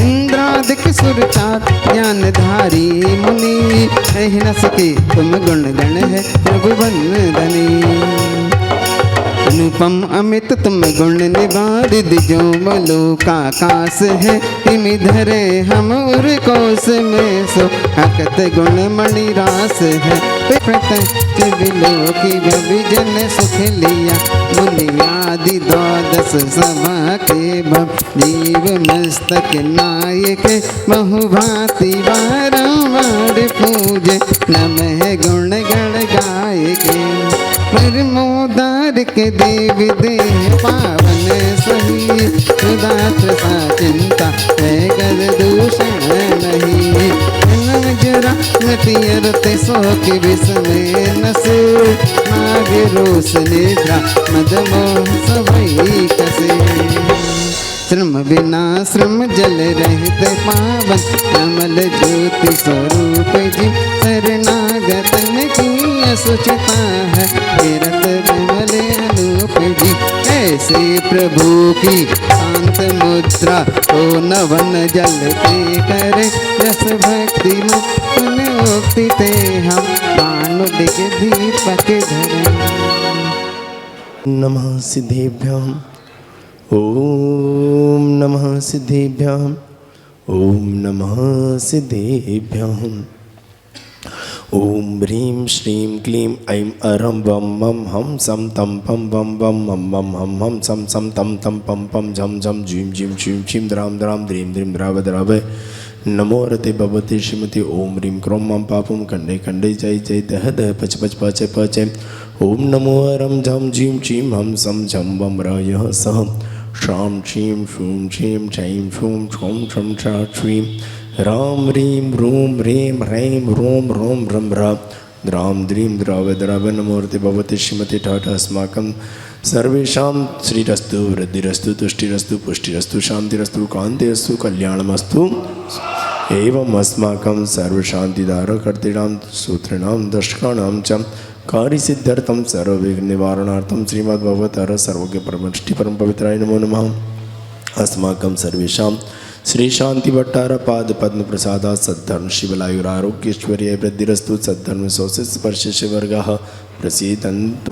इंद्रादिक सुरचार ज्ञानधारी मुनि कह न सके तुम गुण गण है प्रभु वंदनी। अनुपम अमित तुम गुण निवारिद जो मलोक आकाश है तिम धरे हम उर कोस में सो हकत गुण मणि रास है। प्रत्यक्ष विलोकी विजन सुख लिया मुनियादि द्वादश सभा के भव जीव मस्तक नायक बहुभांति बारंबार पूजे नमः गुण गण गाय के। परमोदार के देव देह पावन सही सुदात सा चिंता है कर दूषण नहीं। जरा नटियरते सो के विस्मय नसे नाग रोस निद्रा मदमो सबई कसे। श्रम बिना श्रम जल रहित पावन कमल ज्योति स्वरूप जी शरणागतन की असुचिता है तीरथ विमल अनूप जी ऐसे प्रभु की शांत मुद्रा तो नवन जल पे करे रस भक्ति मन उक्ति ते हम मानुडिक दीपक धरे। नमः सिद्धेभ्याम् ओम नमः सिद्धेभ्याम् ओम नमः सिद्धेभ्याम् ओम ह्रीं श्रीं क्लीं ऐं अरं वं मं हं सं तं पं वं वं मं मं हं हं सं सं तं तं पं पं झं झं झीं झीं छीं छीं द्रां द्रां द्रीं द्रीं द्राव द्रावय नमो रते भगवते श्रीमती ओम ह्रीं क्रों मं पापुं खण्डे खण्डे जय जय दह दह पच पच पचय पचय ओम नमो अरं झं झीं छीं हं सं झं वं रायः सः श्रां क्षीं शूं क्षीं क्षैं शूं छौं छं छा श्रीं राम ह्रीं रूं ह्रीं ह्रैं रों रों रं ह्रा द्रां द्रीं द्राव द्राव नमोर्ते भगवते श्रीमती ठाठ अस्माकं सर्वेषां श्रीरस्तु वृद्धिरस्तु तुष्टिरस्तु पुष्टिरस्तु शान्तिरस्तु कान्तिरस्तु कल्याणमस्तु एवं अस्माकं सर्वशान्तिदारकर्तॄणां सूत्रिणां दर्शकाणां च कार्यसिद्ध्यर्थं सर्वविघ्ननिवारणार्थं श्रीमद्भगवतः सर्वज्ञ परमष्टि परम पवित्राय नमो नमः। अस्माकं सर्वेषां श्री शांति भट्टार पाद पद्म प्रसादात् सद्धर्म शिवलायुरारोग्यैश्वर्य वृद्धिरस्तु सद्धर्म सौस्य स्पर्शस्य वर्गः प्रसीदन्तु।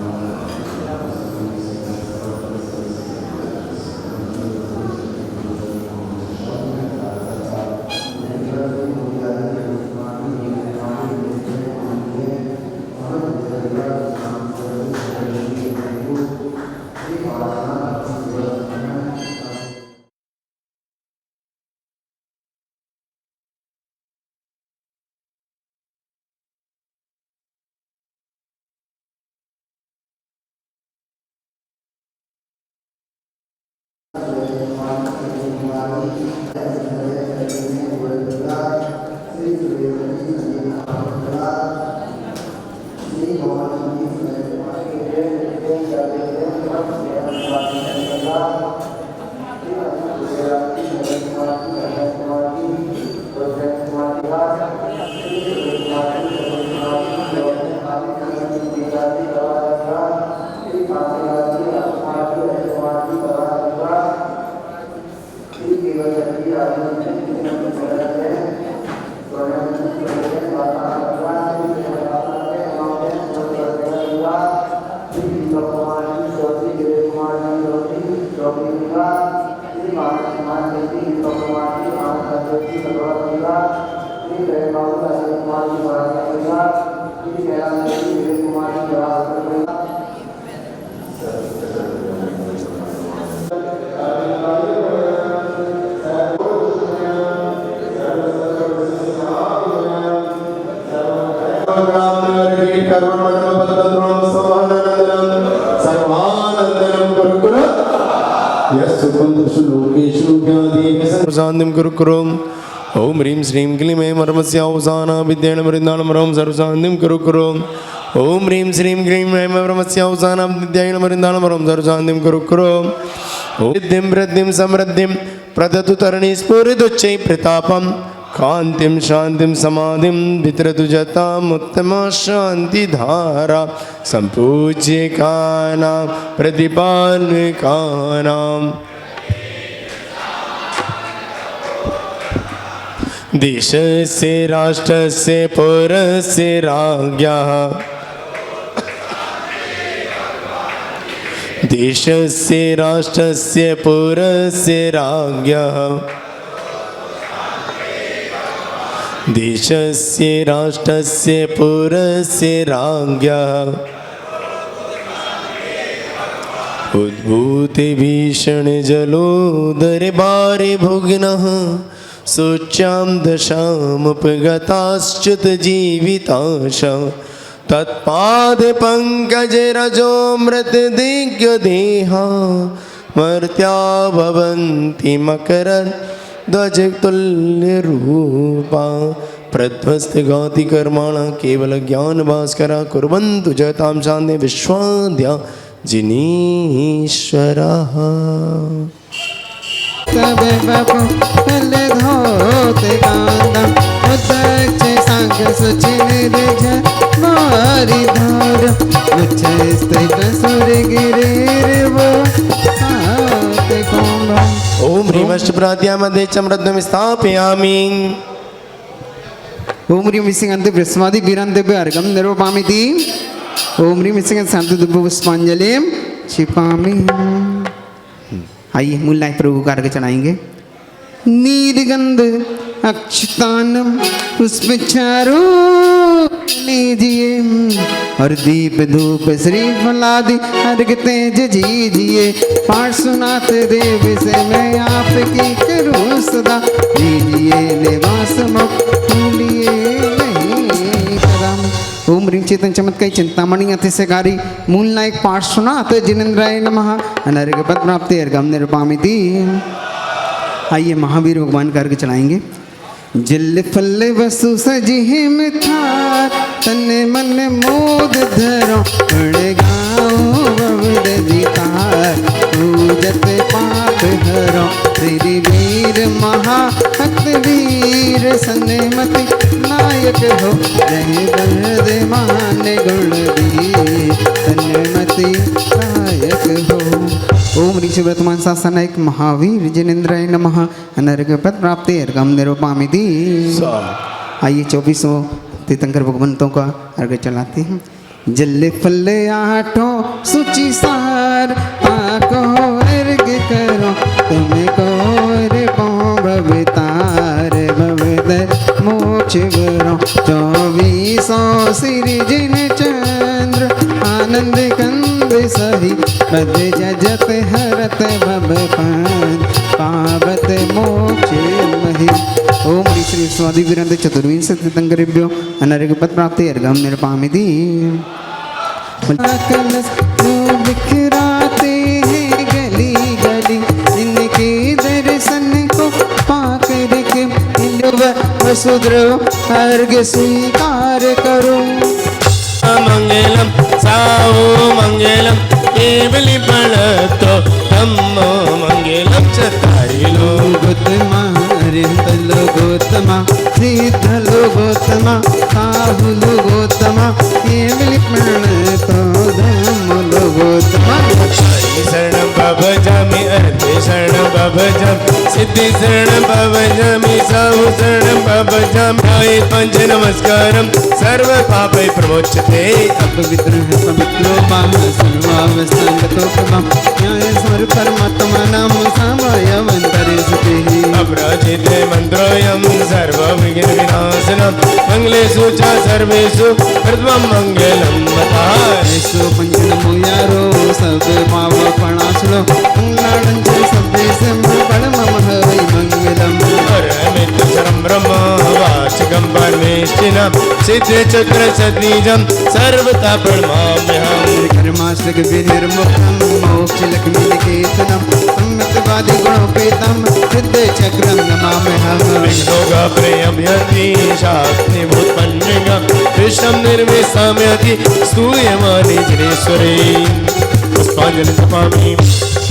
शांतिं कुरु ओम ह्रीं श्रीं क्लीं ऐं मर्मस्य औसाना विद्येन वृन्दानं रं सर्वशान्तिं कुरु ओम ह्रीं श्रीं क्लीं ऐं मर्मस्य औसाना विद्येन वृन्दानं रं सर्वशान्तिं कुरु सिद्धिं वृद्धिं समृद्धिं प्रदतु तरणि स्फुरिदुच्चै प्रतापं कान्तिं शान्तिं समाधिं वितरतु जतामुत्तमा शान्तिधारा सम्पूज्यकानां प्रतिपालकानां देशस्य राष्ट्रस्य पौरस्य राज्ञः देशस्य राष्ट्रस्य पौरस्य राज्ञः देशस्य राष्ट्रस्य पौरस्य राज्ञः उद्भूते भीषण जलोदरबारे भुग्नः शोच्यां दशामुपगताश्च्युत जीविताश तत्पादपङ्कजरजो मृतदिग्गदेहा मर्त्या भवन्ति मकरध्वजतुल्यरूपा प्रध्वस्तगाति कर्माणा केवलज्ञानभास्करा कुर्वन्तु जतां शान्ति विश्वाद्या जिनीश्वरः। तब बपु फल धोते कांदम उदक्ष सांग सुचि निर्झ मारी धार उच्च स्थित सुर गिरिर्वो आते कुंभम। ओम ह्रीमष्टप्राद्यामध्ये चमृद्दम स्थापयामि। ओम ह्रीं विसिंगन्ते बृहस्पति वीरन्ते अर्घं निरूपयामि। ओम ह्रीं विसिंगन्ते शांति पुष्पांजलिं क्षिपामि। आइए मूल लाइट प्रभु का अर्घ चढ़ाएंगे। नीलगंध अक्षतानम पुष्प चारो लीजिए और दीप धूप श्रीफल आदि अर्घ तेज जीजिए। पाठ सुनाते देव से मैं आपकी करूँ सदा लीजिए निवास भूलिए नहीं कदम। ओम ह्रीं चेतन चमत्काय चिंतामणि अतिशयकारी मूल नायक पाठ सुनाते जिनेन्द्राय नमः अनर्घ पद प्राप्ति अर्घम निरूपयामि। आइए महावीर भगवान का अर्घ चढ़ाएंगे। जिल फल वसु सजी मिठार तन मन मोद धरो गाँव बवड़ दिकार पूजत पाठ हरो श्री वीर महाभक्त वीर सन्मति नायक हो रहे बरद मान गुण दी सन्मति नायक हो। ओम ऋषि वर्तमान शासनायक महावीर जिनेन्द्राय नमः अनर्घ पद प्राप्ति अर्घम निरूपयामि। आइए 24 तीर्थंकर भगवंतों का अर्घ चलाते हैं। जल फल आठों सुचि सार पाको अर्घ करो तुमको रे भवतार भवदर मोक्ष वरो 24 श्री जिन चंद्र आनंद कंद सही पद जजत हरत भव पावत मोक्ष महि। ओम श्री स्वादि वीरंद चतुर्विंश तीर्थंकरेभ्यो अनर्घ पद प्राप्ति अर्घम निरूपयामि। कलश बिखराते हैं गली गली इनके दर्शन को पाकर के वसुद्र अर्घ स्वीकार करो। मंगलम साओ मंगलम केवली पड़तो धम्मो मंगलम चतारिलो गोतमा रिंदलो गोतमा सिद्धलो गोतमा साहुलो गोतमा केवली पड़तो धम्मलो गोतमा। शरण भवजामि अर्थे शरण भवजामि सिद्धि शरण भवजामि साहु शरण भवजामि आये पंच नमस्कारम सर्व पापै प्रमोच्यते। अपवित्र है पवित्रो माम सर्वावस्थांगतो प्रभम न्याय स्वर परमात्मा नाम सामयवंतरे सुते। अपराजिते मंत्रोऽयं सर्व विघ्न विनाशनम मंगलेषु च सर्वेषु प्रथमं मंगलम ऐसो पंचनमो यारो सब पाव प्रणासुलो मंगलांच सबे परमम हरि मंगलम। परमित्र शरं ब्रह्म वाचकं परमेष्ठिनं सिद्धे चक्र सद्बीजं सर्वथा प्रणमाम्यहम्। कर्माश्रक विनिर्मुक्तं मोक्ष लक्ष्मी निकेतनं सम्मितवादि गुणोपेतं सिद्ध चक्रं नमाम्यहम्। विष्णुगा प्रेयम्यति शास्त्रि भूतपन्निगं कृष्णं निर्विस्मयति स्तूयमानि जिनेश्वरे। पुष्पांजलि तपामि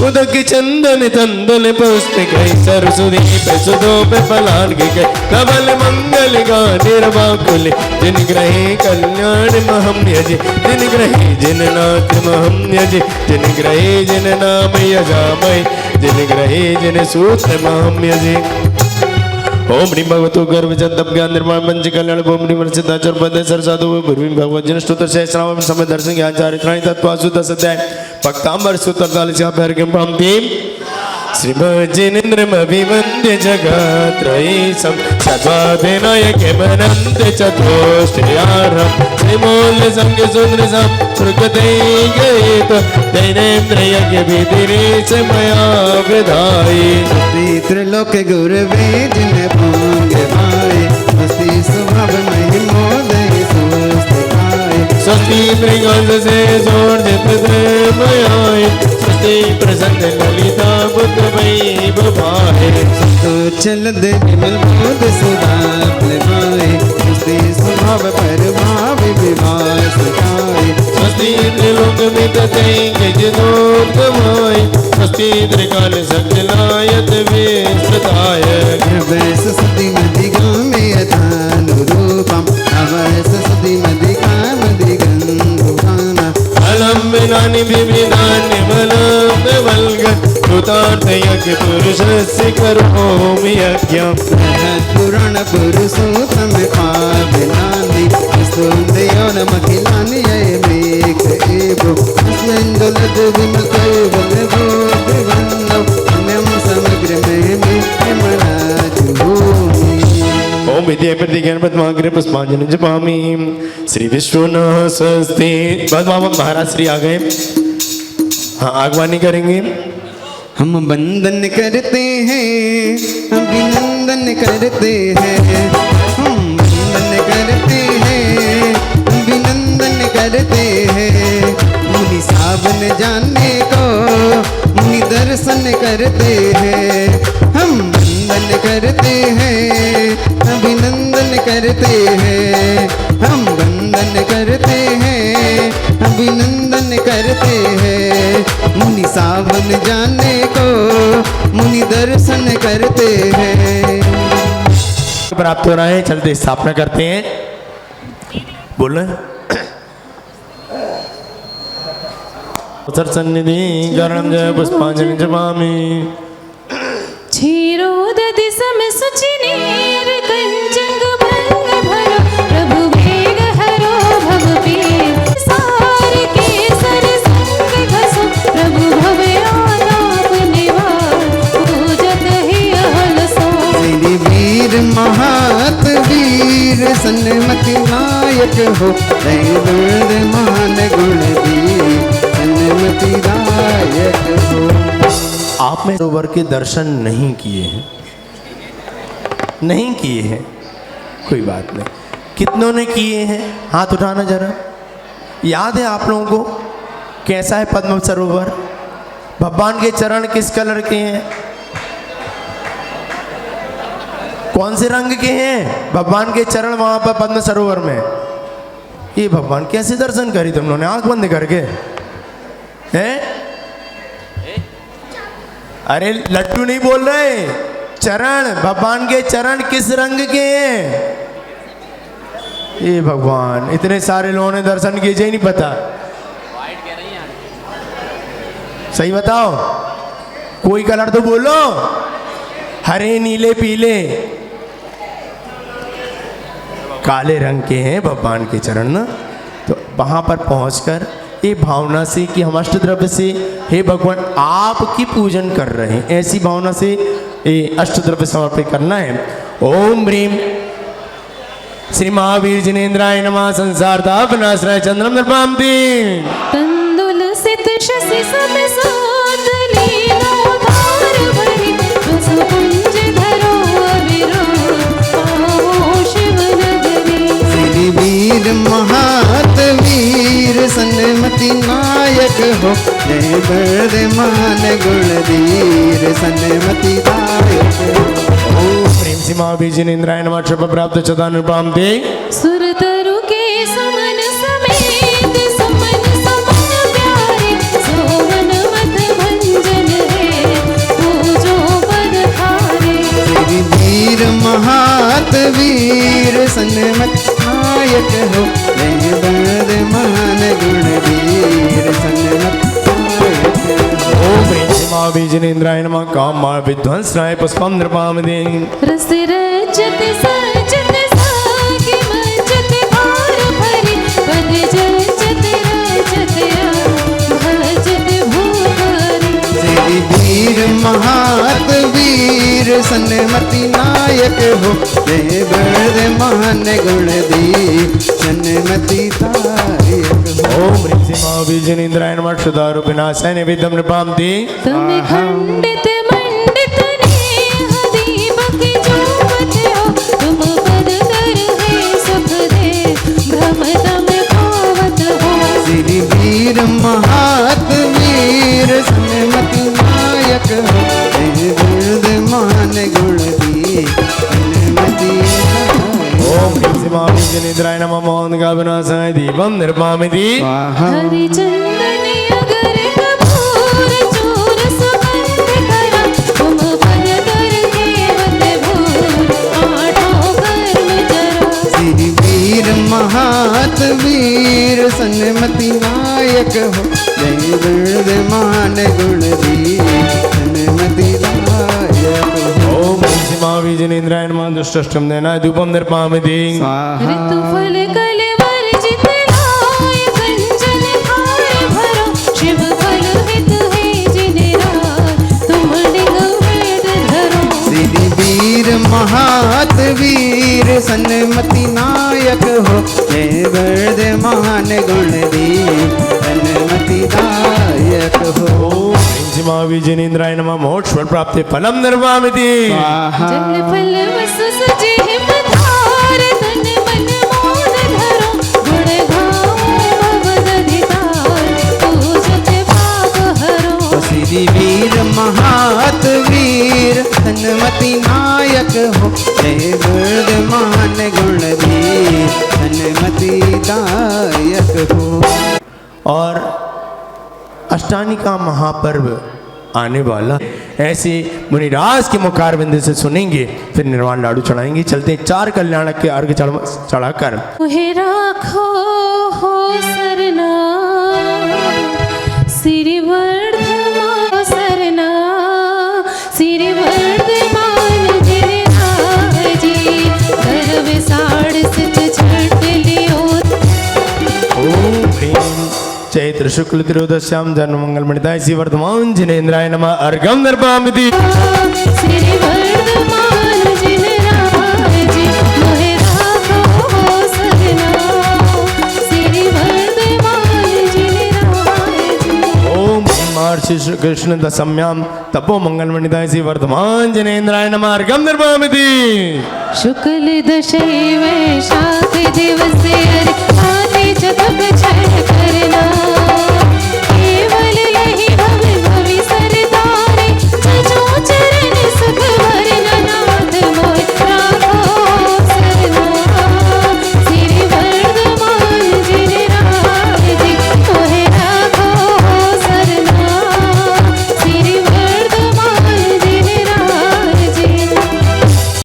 उदक चंदन तंदन पुष्पिक सरसुदीप सुधोप फलान के कबल मंगल गाने रवाकुल जिन ग्रहे कल्याण महम यजि जिन ग्रहे जिन नाथ महम यजि जिन ग्रहे जिन नाम यजामय जिन ग्रहे जिन सूत्र महम यजि। ओम ह्रीं भगवतो गर्भजन्तम ज्ञान निर्माण पंच कल्याण ओम ह्रीं वर्षिताचर पद सरसाधु भूमि भगवत जन स्तोत्र सहस्रनाम समय दर्शन ज्ञान चारित्राणि तत्वासु 10 अध्याय भक्तांबर सूत्र 48 का पैरगम प्राप्ति। श्रीमज्जिनेन्द्रमभिवन्द्य जगत्रयीशं सद्वाभिनयके मनन्त चतुष्टयार्हं श्रीमूल संज्ञसुन्दरसं सुकृतैकयेत दैनेन्द्रयज्ञविधिरेच मया विधायि। त्रिलोक गुरवे जिन भांग भाए मस्ती स्वभाव महिमोदय सुस्थिताय। स्वस्ति मृगंध से जोड़ मयाय स्वस्ति प्रसन्न ललिता बुद्ध वै बभाए। तो चल दे विमल बोध सुधा प्लवाए मस्ती स्वभाव पर भाव विवास गाए। स्वस्ति त्रिलोक में तथैक जनोत्तमाय स्वस्ति त्रिकाल सज्जनायत विस्तृताय वैस सति मदिगाम्यथानुरूपम् अवैस सति मदिकामदिगन्धुभाना अलम विनानि विविधानि बलं वल्गत् कृतार्थयज्ञ पुरुषस्य करोमि यज्ञम् पुराण पुरुषोत्तम पावनानि स्तोत्रयो नमखिलानि अयमेक एवो अस्मिन् दुलद विमकैवलभो विवन्नौ अन्यं समग्रमेमि मनाजुहोमि ओम विद्या प्रतिज्ञान पद्माग्र पुष्पांजलि जपामि श्री विश्वनाथ स्वस्ति। बाद महाराज श्री आ गए, हाँ आगवानी करेंगे। हम वंदन करते हैं अभिनंदन करते हैं हम वंदन करते हैं अभिनंदन करते हैं मुनि सावन जाने को मुनि दर्शन करते हैं हम वंदन करते हैं अभिनंदन करते हैं हम वंदन करते हैं अभिनंदन करते हैं मुनि सावन जाने को मुनि दर्शन करते हैं। प्राप्त हो रहा है, चलते स्थापना करते हैं। बोल सन्निधि गरणं जय पुष्पांजलि जपामि क्षीरोदधि सम सुचिनीर कंचंग भंग भरो प्रभु वेग हरो भव पीर सार के सर संग घसो प्रभु भवे आताप निवार पूजत ही हलसो श्री वीर महात वीर सन्मति नायक हो दैवद मान गुण वीर सन्मति नायक हो। आप में सरोवर के दर्शन नहीं किए हैं, नहीं किए हैं, कोई बात नहीं। कितनों ने किए हैं हाथ उठाना जरा। याद है आप लोगों को कैसा है पद्म सरोवर? भगवान के चरण किस कलर के हैं? कौन से रंग के हैं भगवान के चरण वहां पर पद्म सरोवर में? ये भगवान कैसे दर्शन करी तुम लोगों ने आंख बंद करके? हैं? अरे लट्टू नहीं बोल रहे, चरण, भगवान के चरण किस रंग के हैं? ये भगवान, इतने सारे लोगों ने दर्शन किए, ही नहीं पता। सही बताओ, कोई कलर तो बोलो। हरे नीले पीले काले रंग के हैं भगवान के चरण ना। तो वहां पर पहुंचकर ये भावना से कि हम अष्टद्रव्य से हे भगवान आपकी पूजन कर रहे हैं, ऐसी भावना से ये अष्टद्रव्य समर्पित करना है। ओम ह्रीम श्री महावीर जिनेन्द्राय नमः। संसार ताप नाशनाय चंद्रम नृपामति तंदुल सित शशि सम सोत लीनो धार भरी रस कुंज धरो अविरोध पाओ शिव नगरी श्री वीर महात वीर सन्मति नायक हो जय वर्धमान गुण वीर सन्मति नायक हो। ओम प्रेम श्री महावीर जिनेन्द्राय नमः। शुभ प्राप्त चतुर नृपामति सुर तरु के समन समेत समन समन प्यारे सोवन मत भंजन है पूजो पद हारे श्री वीर महात वीर सन्मति नायक हो जय वर्धमान गुण वीर सन्मति नायक हो। ओम प्रेम श्री महावीर जिनेन्द्राय नमः। काम विध्वंसनाय पुष्पम नृपामति रस रजत सजत सागे मजत भार भरी पद जचत रजत भजत भूधारी श्री वीर महात वीर सन्मति नायक हो जय वर्धमान गुण वीर सन्मति नायक हो। ओम ह्रीं श्री महावीर जिनेन्द्राय नमः। क्षुधारु विनाशाय निवेद्यं नृपामति तुम खंडित मंडित नेह दीपक जोत हो तुम पद कर है सुख दे भ्रम तम पावत हो श्री वीर महात वीर सन्मति नायक हो जय वर्धमान गुण वीर सन्मति नायक हो। ओम ह्रीं श्री महावीर जिनेन्द्राय नमः। मोहन का विनाशाय दीपं नृपामति स्वाहा हरि चंदन अगर कपूर चूर महातवीर सन्मति नायक हो जय वर्धमान गुणवीर सन्मति नायक हो ओम श्रीमा विजनेन्द्राय नमः दुष्टष्टम देना धूपम निर्पामति स्वाहा ऋतुफल कलवर्जित लाय कंचन थाल भरो शिव फल हित है जिन राय तुम डिग भेद धरो श्री वीर महातवीर सन्मति नायक हो जय वर्धमान गुणवीर सन्मति नायक हो ओम श्रीमा विजनेन्द्राय नमः मोक्षफल प्राप्ति फलम निर्वामिति स्वाहा जल फल वसु सजे हिम धार तन मन मोद धरो गुण गाओ भवदधितार पूजत पाप हरो श्री वीर महातवीर सन्मति नायक हो जय वर्धमान गुणवीर सन्मति दायक हो और अष्टानी का महापर्व आने वाला ऐसे मुनिराज के मुखारबिंद से सुनेंगे, फिर निर्वाण लाडू चढ़ाएंगे। चलते हैं 4 कल्याणक के अर्घ चढ़ाकर तुहे राखो हो सरना सिरि वर्धमान सरना सिरि वर्धमान गिरिराज जी गर्व साड़ सित छट लियो ओम ह्रीं चैत्र शुक्ल त्रयोदश्याम जन्म मंगल मणिताय श्री वर्धमान जिनेन्द्राय नमः अर्घम निर्वामिति सिरि वर्धमान गिरिराज जी मोहे राखो हो सरना सिरि वर्धमान गिरिराज जी ओम महर्षि श्री कृष्ण दशम्याम तपो मंगल मणिताय श्री वर्धमान जिनेन्द्राय नमः अर्घम निर्वामिति शुक्ल दशै वैशाख दिवसे